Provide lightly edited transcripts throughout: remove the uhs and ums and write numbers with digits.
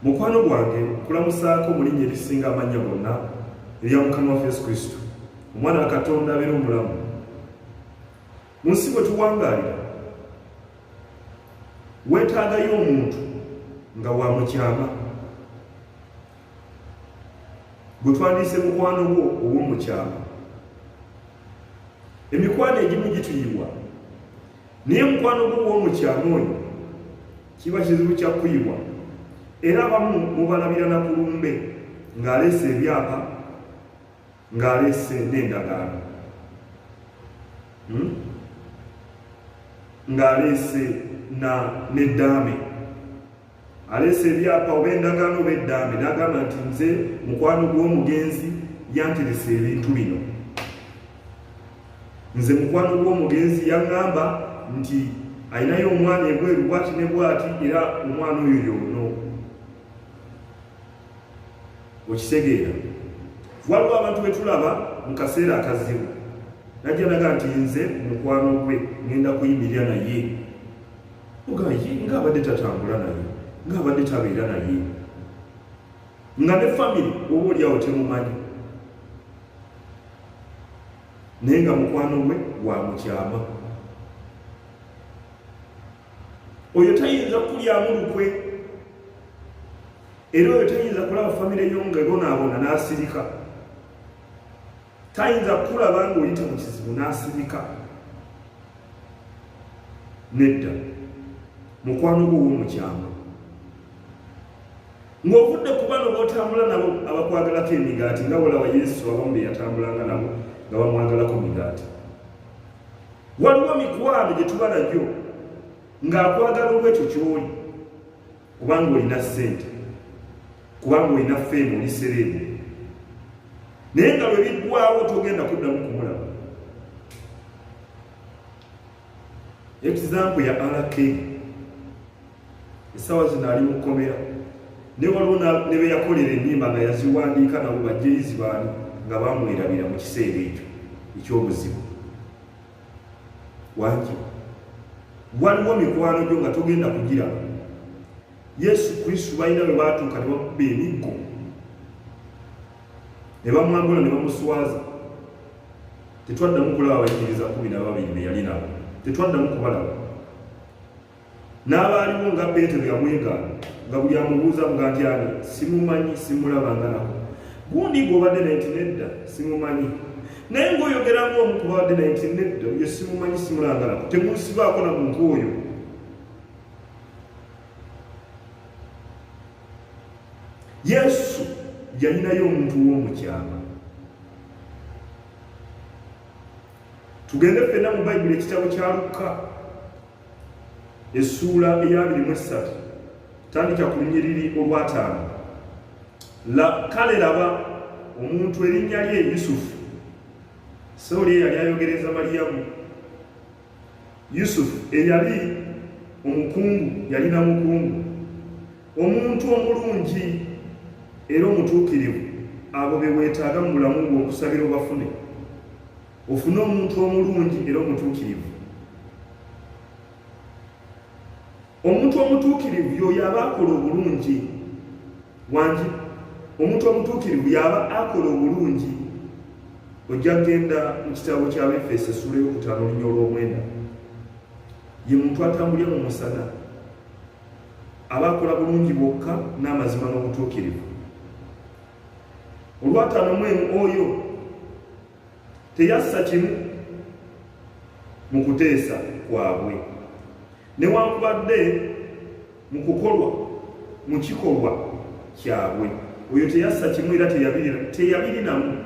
Mukwano gwange kulamusaako mu linnya erisinga amannya gonna erya Mukama waffe Yesu Kristo, omwana wa Katonda abeera omulamu. Mu nsi bwe tuwangaalira weetaagayo omuntu nga wa mukyama. Gwe twandiise mukwano gwo ow'omukyama. Emikwano egimu gituyibwa, naye mukwano gwo ow'omukyama oyo kiba kizibu kya kuyibwa. Era abamu mubalabira na kulumbe ng'aleese ebyapa, ng'aleese n'endagaano, ng'aleese n'eddaame. Aleese ebyapa oba endagaano oba eddaame, n'agamba nti nze mukwano gw'omugenzi yanteresa ebintu bino. Nze mukwano gw'omugenzi yaŋŋamba nti ayinayo omwana ebweru bwati ne bwati, era omwana oyo yoono. Okitegeera, waliwo abantu betulaba mu kaseera akazibu, najja naga nti nze mukwano gwe ngenda kuyimirira naye, ng'abadde tatambula naye, ng'abadde tabeera naye, nga ne famire oba oliawo temumanyi, naye nga mukwano gwe wa mukyama. Oyo tayinza kulyamu lukwe, era oyo tayinza kulaba famire yo ng'ebonaabona n'asirika. Tayinza kulaba ng'oyita mu kizibu n'asirika. Nedda, mukwano gwo ow'omukyama. Ng'ovudde ku bano b'otambula nabo abakwagalako emigaati, nga bw'olaba Yesu abamu be yatambulanga nabo nga bamwagalako migaati. Waliwo mikwano gye tuba nagyo ng'akwagala olw'ekyo ky'oli, kubanga olina ssente, kubanga olina ffeemu, oli sereebu, naye nga bwe biggwawo togenda kuddamu kumulaba. Example ya RK, essaawa zino ali mu kkomera, ne waliwo ne be yakolera ennyimba nga yaziwandiika nabo bajjeyizi baani nga bamwerabira mu kiseera ekyo eky'obuzibu. Wangi waliwo mikwano gyo nga togenda kugiraba. Yesu Kristo balina bwe baatuuka ne bakuba emiggo, ne bamwambula ne bamuswaza. Tetwaddamu kulaba abayigiriza 12 be yali nabo, tetwaddamu kubalaba. N'abaaliwo nga Peetero yamwegaana, nga buli amubuuza nga nti ani, simumanyi, simulabanga nako. Gundi gw'obadde naye nti nedda, simumanyi. Naye ng'oyogera ng'omu ku babadde naye nti nedda, oyo simumanyi, simulabanga nako. Temunsibaako na muntu oyo. Yesu yalinayo omuntu w'omukyama. Tugende ffenna mu Bayibuli ekitabo kya Luka essuula eya 23, tandika ku lunyiriri olwa5. Kale laba omuntu erinnya lye Yusufu. Sooli yali ayogereza Maliyamu. Yusufu eyali omukungu, yalina mukungu, omuntu omulungi era omutuukirivu. Abo be weetaaga mu bulamu bwo okusabira obafune. Ofune omuntu omulungi era omutuukirivu. Omuntu omutuukirivu y'oyo aba akola obulungi. Wangi omuntu omutuukirivu y'aba akola obulungi. Ojja kgenda mu kitabo ky'Abefeso essuula ey'okutaano linnya olw'omwenda. Ye muntu atambulira mu musana, aba akola bulungi bwokka n'amazima n'obutuukirivu. Olwataano mwemu oyo teyassa kimu mu kuteesa kwabwe, newankubadde mu kukolwa mu kikolwa kyabwe. Oyo teyassa kimu era teyabirinamu.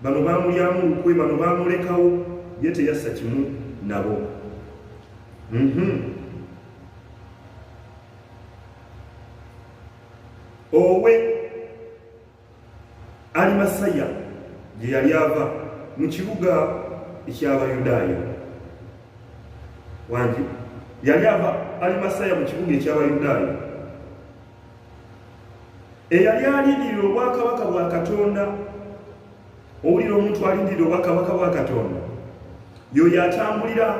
Bano baamulyamu lukwe, bano baamulekawo, ye teyassa kimu nabo. Owe Alimasaya gye yali ava mu kibuga eky'Abayudaaya. Wangi yali ava Alimasaya mu kibuga eky'Abayudaaya, eyali alindirira obwakabaka bwa Katonda. Owulira omuntu alindirira obwakabaka bwa Katonda, y'oyo atambulira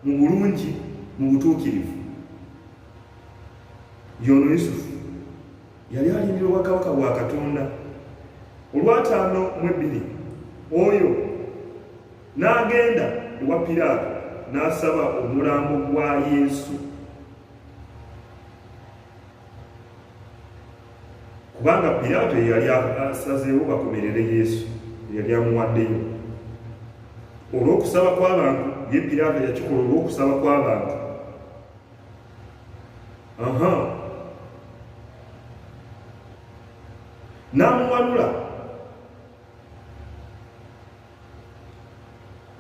mu bulungi, mu butuukirivu. Yono Yusufu yali alindira obwakabaka bwa Katonda. Olwataano mu ebbiri oyo n'agenda ewa Piraato n'asaba omulambo gwa Yesu, kubanga Piraato yali asazeewo bakomerere Yesu, yali amuwaddeyo olw'okusaba kw'abantu. Ye Piraato yakikola olw'okusaba kw'abantu. N'amuwanula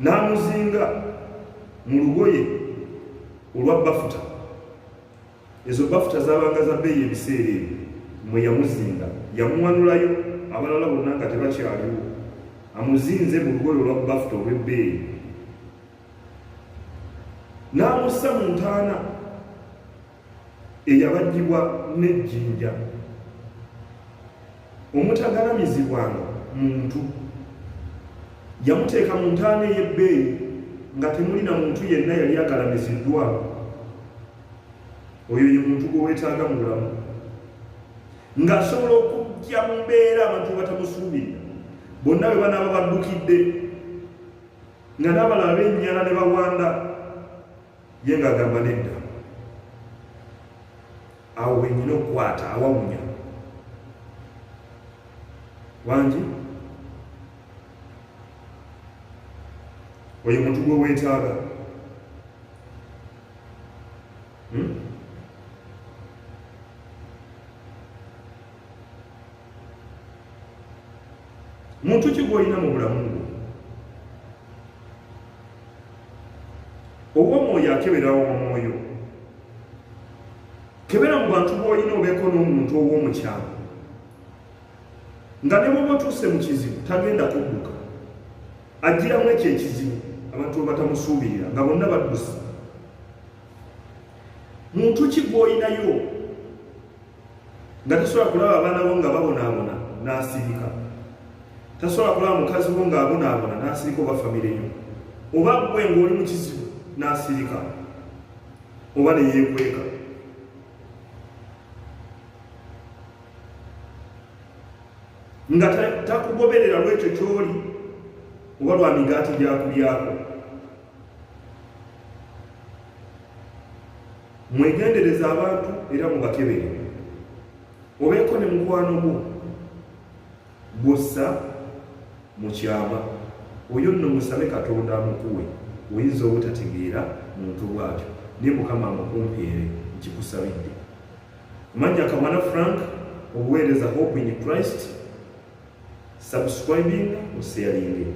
n'amuzinga mu lugoye olwa bafuta. Ezo bafuta zaabanga za bbeeyi ebiseera ebyo, mwe yamuzinga. Yamuwanulayo abalala bonna nga tebakyaliwo, amuzinze mu lugoye olwa bafuta olw'ebbeeyi. N'amussa mu ntaana eyabajjibwa n'ejjinja, omutagalamizibwanga muntu. Yamuteeka mu ntaana ey'ebbeeyi nga temuli na muntu yenna yali agalamiziddwa. Oyo ye muntu gwe weetaaga mu bulamu, ng'asobola okujja mu mbeera abantu batamusuubira, bonna bwe banaaba baddukidde, nga n'abalala b'ennyala ne bawanda, ye ng'agamba nedda. Awo wennyina okukwata awawunya wangi. Oyo muntu gwe weetaaga. Muntu ki gw'olina mu bulamu bwo? Oba omwoyo akeberawo omwoyo, kebera mu bantu bw'olina obeeko n'omuntu ow'omukyama, nga ne bw'oba otuuse mu kizibu tagenda kudduka, agiramu ekyo ekizibu abantu bwe batamusuubirira nga bonna baddusi. Muntu ki gw'olinayo nga tasobola kulaba abaana bo nga babonaabona n'asirika, tasobola kulaba mukazi wo ng'abonaabona n'asirika oba famire yo, oba gwe ng'oli mu kizibu n'asirika oba ne yeekweka? Nga takugoberera lwekyo ky'oli oba lwa migaati gy'akulyako. Mwegendereza abantu era mubakebere. Obeeko ne mukwano gwo bw'ossa mu kyama, oyo nno musabe Katonda amukuwe. Oyinza obutategeera muntu bw'atyo, naye Mukama amukumpeere, nkikusabidde. Manja Kamana Frank, obuweereza Hope in Christ. Subscribing or sharing.